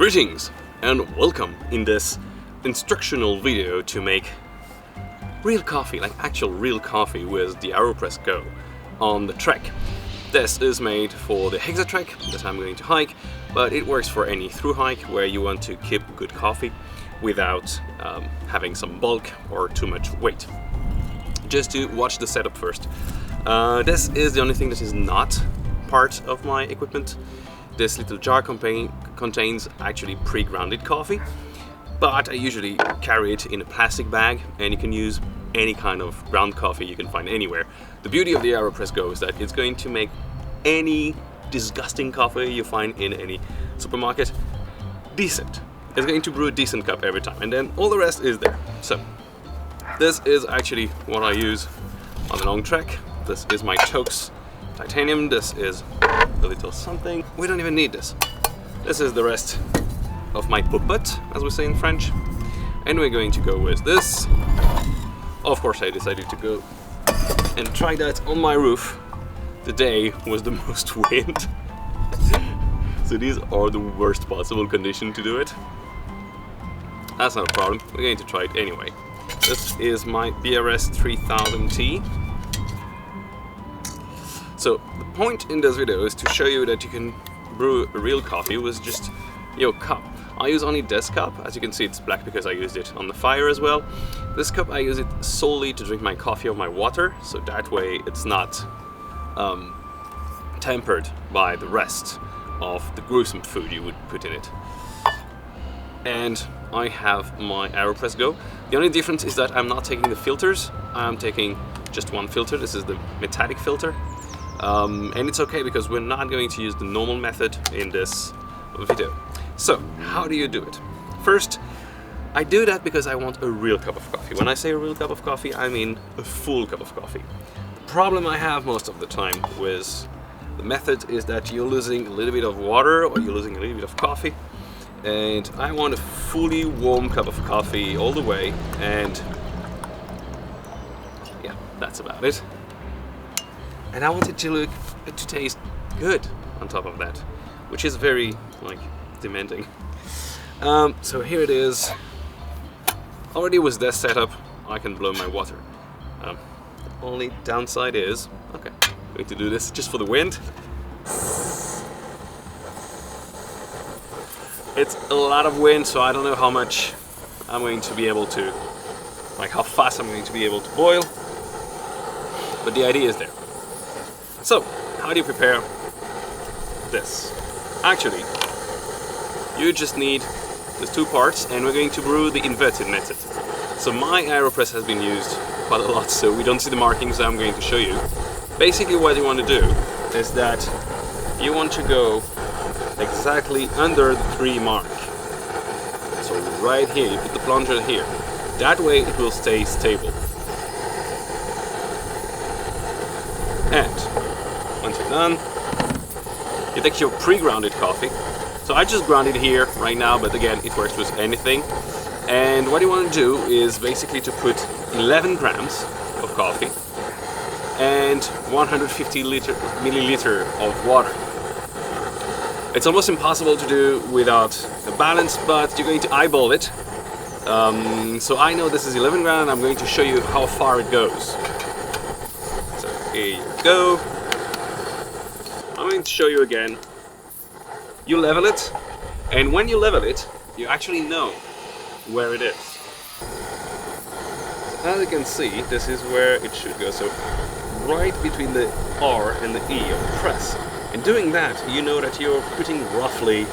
Greetings and welcome in this instructional video to make real coffee, like actual real coffee with the Aeropress Go on the Trek. This is made for the HexaTrek that I'm going to hike, but it works for any through hike where you want to keep good coffee without having some bulk or too much weight. Just to watch the setup first. This is the only thing that is not part of my equipment. This little jar contains actually pre-grounded coffee, but I usually carry it in a plastic bag, and you can use any kind of ground coffee you can find anywhere. The beauty of the Aeropress Go is that it's going to make any disgusting coffee you find in any supermarket decent. It's going to brew a decent cup every time, and then all the rest is there. So this is actually what I use on the long trek. This is my Toaks titanium. This is a little something. We don't even need this. This is the rest of my puppet, as we say in French. And we're going to go with this. Of course, I decided to go and try that on my roof the day was the most wind. So these are the worst possible condition to do it. That's not a problem. We're going to try it anyway. This is my BRS 3000T. So the point in this video is to show you that you can brew a real coffee with just your cup. I use only this cup. As you can see, it's black because I used it on the fire as well. This cup, I use it solely to drink my coffee or my water, so that way it's not tempered by the rest of the gruesome food you would put in it. And I have my Aeropress Go. The only difference is that I'm not taking the filters. I'm taking just one filter. This is the metallic filter. And it's okay because we're not going to use the normal method in this video. So, how do you do it? First, I do that because I want a real cup of coffee. When I say a real cup of coffee, I mean a full cup of coffee. The problem I have most of the time with the method is that you're losing a little bit of water or you're losing a little bit of coffee. And I want a fully warm cup of coffee all the way, and yeah, that's about it. And I want it to taste good on top of that, which is very, demanding. So here it is. Already with this setup, I can blow my water. The only downside is, okay, I'm going to do this just for the wind. It's a lot of wind, so I don't know how much I'm going to be able to, how fast I'm going to be able to boil, but the idea is there. So, how do you prepare this? Actually, you just need these two parts, and we're going to brew the inverted method. So my Aeropress has been used quite a lot, so we don't see the markings that I'm going to show you. Basically what you want to do is that you want to go exactly under the 3 mark. So right here, you put the plunger here. That way it will stay stable. And once you're done, you take your pre-grounded coffee. So I just ground it here right now, but again, it works with anything. And what you want to do is basically to put 11 grams of coffee and 150 milliliter of water. It's almost impossible to do without a balance, but you're going to eyeball it. So I know this is 11 grams, and I'm going to show you how far it goes. So here you go. I'm going to show you again. You level it, and when you level it, you actually know where it is. So as you can see, this is where it should go. So right between the R and the E of the press. In doing that, you know that you're putting roughly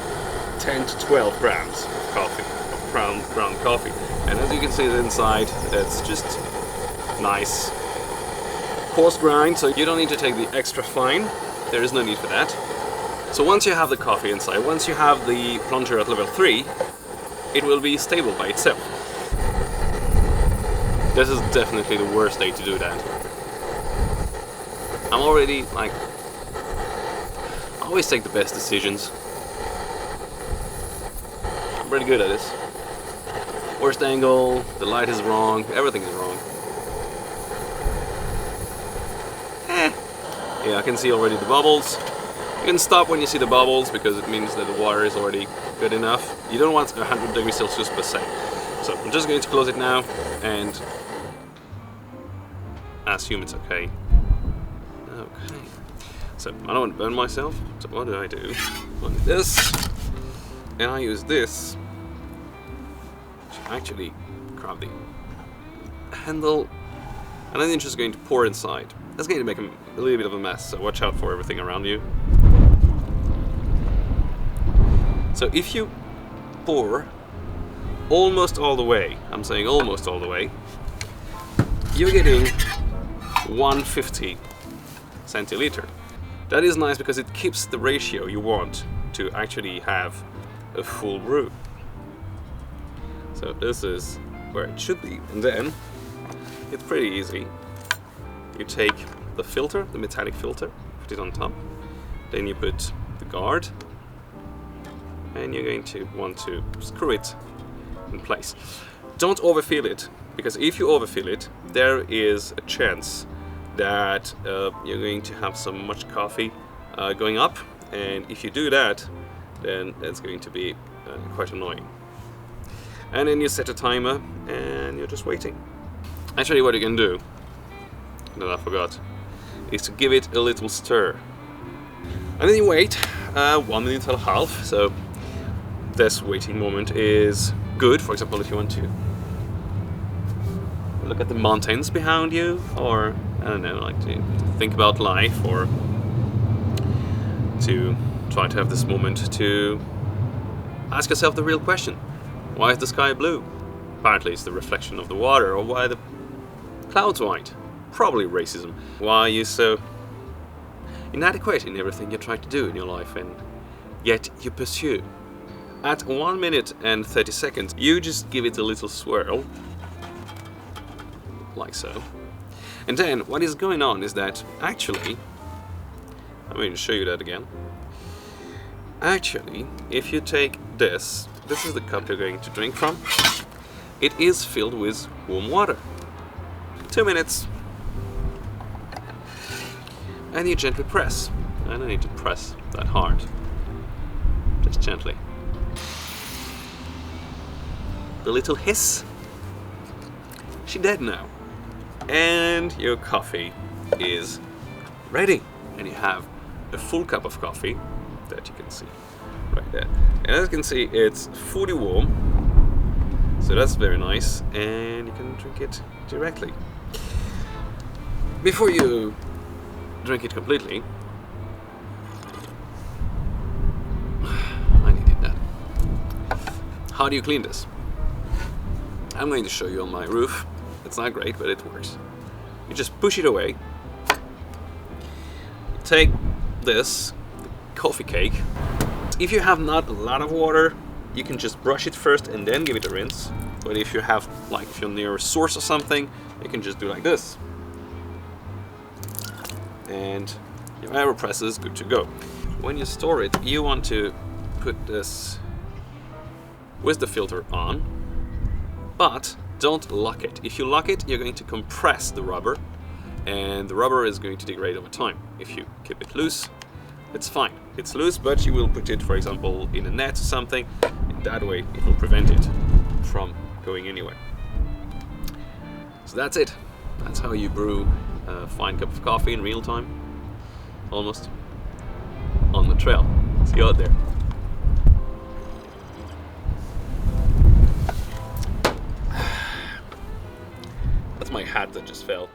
10 to 12 grams of coffee, of ground coffee. And as you can see inside, it's just nice coarse grind, so you don't need to take the extra fine. There is no need for that. So once you have the coffee inside, once you have the plunger at level 3, it will be stable by itself. This is definitely the worst day to do that. I'm already, I always take the best decisions. I'm pretty good at this. Worst angle, the light is wrong, everything is wrong. Yeah, I can see already the bubbles. You can stop when you see the bubbles because it means that the water is already good enough. You don't want 100 degrees Celsius per se. So I'm just going to close it now and assume it's okay. Okay. So I don't want to burn myself. So what do? I do this, and I use this to actually grab the handle, and then you're just going to pour inside. That's going to make a little bit of a mess, so watch out for everything around you. So if you pour almost all the way, I'm saying almost all the way, you're getting 150 centiliter. That is nice because it keeps the ratio you want to actually have a full brew. So this is where it should be, and then it's pretty easy. You take the filter, the metallic filter, put it on top, then you put the guard, and you're going to want to screw it in place. Don't overfill it, because if you overfill it, there is a chance that you're going to have so much coffee going up, and if you do that, then it's going to be quite annoying. And then you set a timer, and you're just waiting. Actually, what you can do, that I forgot, is to give it a little stir. And then you wait 1 minute and a half, so this waiting moment is good. For example, if you want to look at the mountains behind you, or I don't know, like to think about life, or to try to have this moment to ask yourself the real question: why is the sky blue? Apparently it's the reflection of the water. Or why are the clouds white? Probably racism. Why are you so inadequate in everything you try to do in your life, and yet you pursue? At 1 minute and 30 seconds, you just give it a little swirl, like so. And then what is going on is that actually, I'm going to show you that again. Actually, if you take this is the cup you're going to drink from. It is filled with warm water. 2 minutes. And you gently press. I don't need to press that hard. Just gently. The little hiss. She's dead now. And your coffee is ready. And you have a full cup of coffee that you can see right there. And as you can see, it's fully warm. So that's very nice. And you can drink it directly. Before you drink it completely, I needed that. How do you clean this? I'm going to show you on my roof. It's not great, but it works. You just push it away. Take this coffee cake. If you have not a lot of water, you can just brush it first and then give it a rinse. But if you have, like, if you're near a source or something, you can just do like this. And your Aeropress is good to go. When you store it, you want to put this with the filter on, but don't lock it. If you lock it, you're going to compress the rubber, and the rubber is going to degrade over time. If you keep it loose, it's fine. It's loose, but you will put it, for example, in a net or something. In that way, it will prevent it from going anywhere. So that's it. That's how you brew a fine cup of coffee in real time. Almost. On the trail. See you out there. That's my hat that just fell.